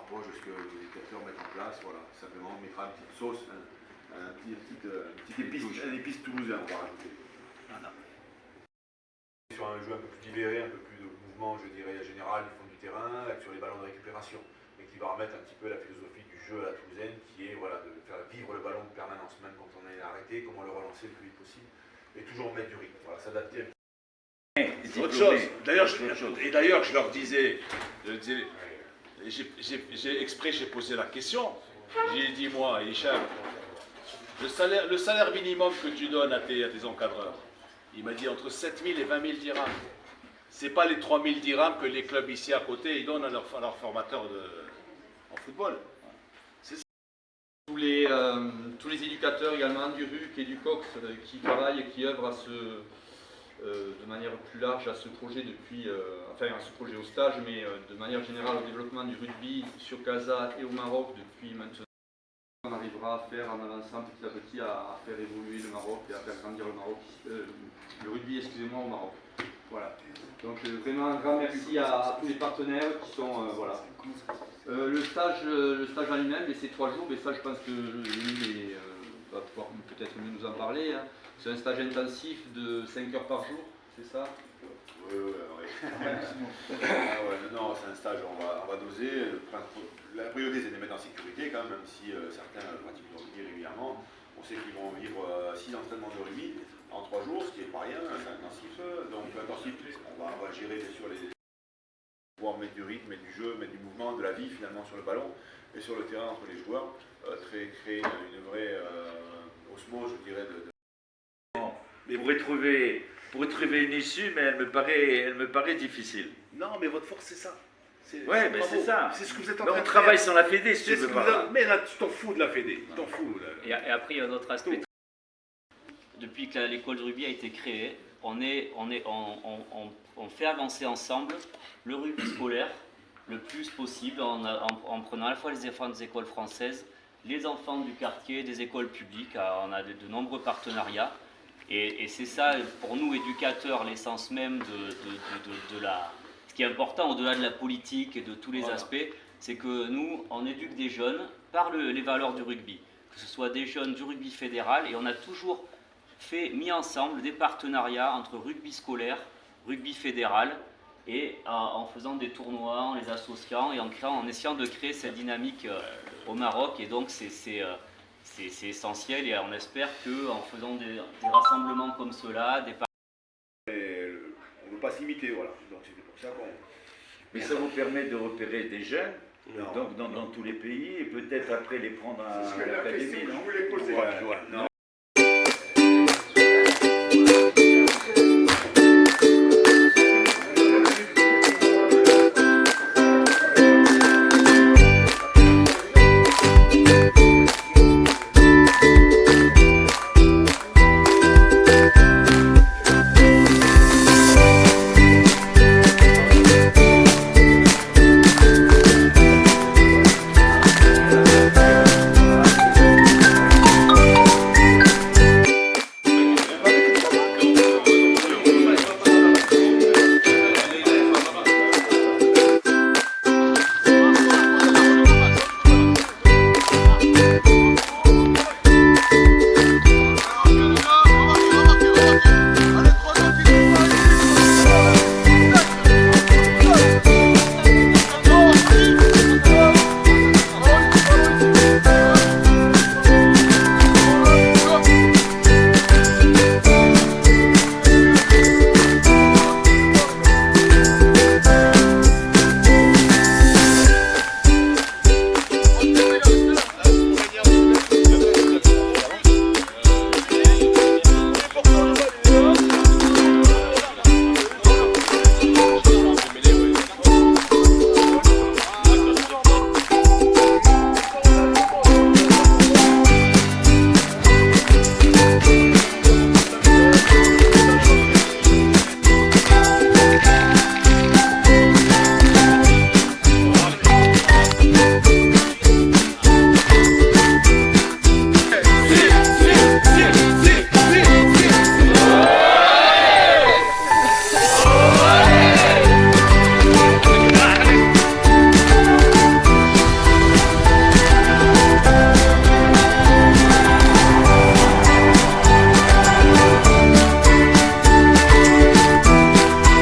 rapproche de ce que les éducateurs mettent en place. Voilà, simplement on mettra une petite sauce, une petite épice toulousain, on va rajouter. Voilà. Sur un jeu un peu plus libéré, un peu plus de mouvement, je dirais, général du fond du terrain, sur les ballons de récupération, et qui va remettre un petit peu la philosophie du jeu à la toulousaine, qui est voilà, de faire vivre le ballon en permanence, même quand on est arrêté, comment le relancer le plus vite possible, et toujours mettre du rythme, voilà, s'adapter. C'est autre chose. D'ailleurs, je leur disais, j'ai posé la question. J'ai dit, moi, Hicham, le salaire minimum que tu donnes à tes encadreurs, il m'a dit entre 7 000 et 20 000 dirhams. C'est pas les 3 000 dirhams que les clubs ici à côté ils donnent à leurs formateurs en football. C'est ça. Tous les éducateurs également du RUC et du COX qui travaillent et qui œuvrent de manière plus large à ce projet à ce projet au stage, mais de manière générale au développement du rugby sur Casa et au Maroc depuis maintenant. On arrivera à faire en avançant petit à petit à faire évoluer le Maroc et à faire grandir le rugby, excusez-moi, au Maroc. Voilà. Donc vraiment un grand merci à tous les partenaires qui sont voilà. Le stage en lui-même, ces 3 jours, mais ça je pense que Émile va pouvoir peut-être mieux nous en parler. Hein. C'est un stage intensif de 5 heures par jour, c'est ça? Oui. Non, c'est un stage, on va doser. La priorité c'est de les mettre en sécurité quand même si certains pratiquent le rugby régulièrement. On sait qu'ils vont vivre 6 entraînements de rugby en 3 jours, ce qui n'est pas rien, c'est intensif. Donc intensif, on va gérer bien sûr pouvoir mettre du rythme, mettre du jeu, mettre du mouvement, de la vie finalement sur le ballon et sur le terrain entre les joueurs, créer une vraie osmose, je dirais, Mais pour y trouver une issue, mais elle me paraît difficile. Non, mais votre force, c'est ça. Ouais, mais c'est ça. C'est ce que vous êtes en Mais train on de travaille faire. sans la Fédé, si tu veux pas. Mais là, tu t'en fous de la Fédé. Tu t'en fous. Et après, il y a un autre aspect. Depuis que l'école de rugby a été créée, on fait avancer ensemble le rugby scolaire le plus possible en prenant à la fois les enfants des écoles françaises, les enfants du quartier, des écoles publiques. On a de nombreux partenariats. Et c'est ça, pour nous, éducateurs, l'essence même ce qui est important au-delà de la politique et de tous les aspects, c'est que nous, on éduque des jeunes par les valeurs du rugby. Que ce soit des jeunes du rugby fédéral, et on a toujours mis ensemble des partenariats entre rugby scolaire, rugby fédéral, et en faisant des tournois, en les associant et en essayant de créer cette dynamique au Maroc. Et donc c'est essentiel, et on espère qu'en faisant des rassemblements comme cela, on ne veut pas se limiter, voilà. Donc c'est pour ça qu'on... Mais ça vous permet de repérer des jeunes Non. donc dans tous les pays et peut-être après les prendre à l'académie, non? Non.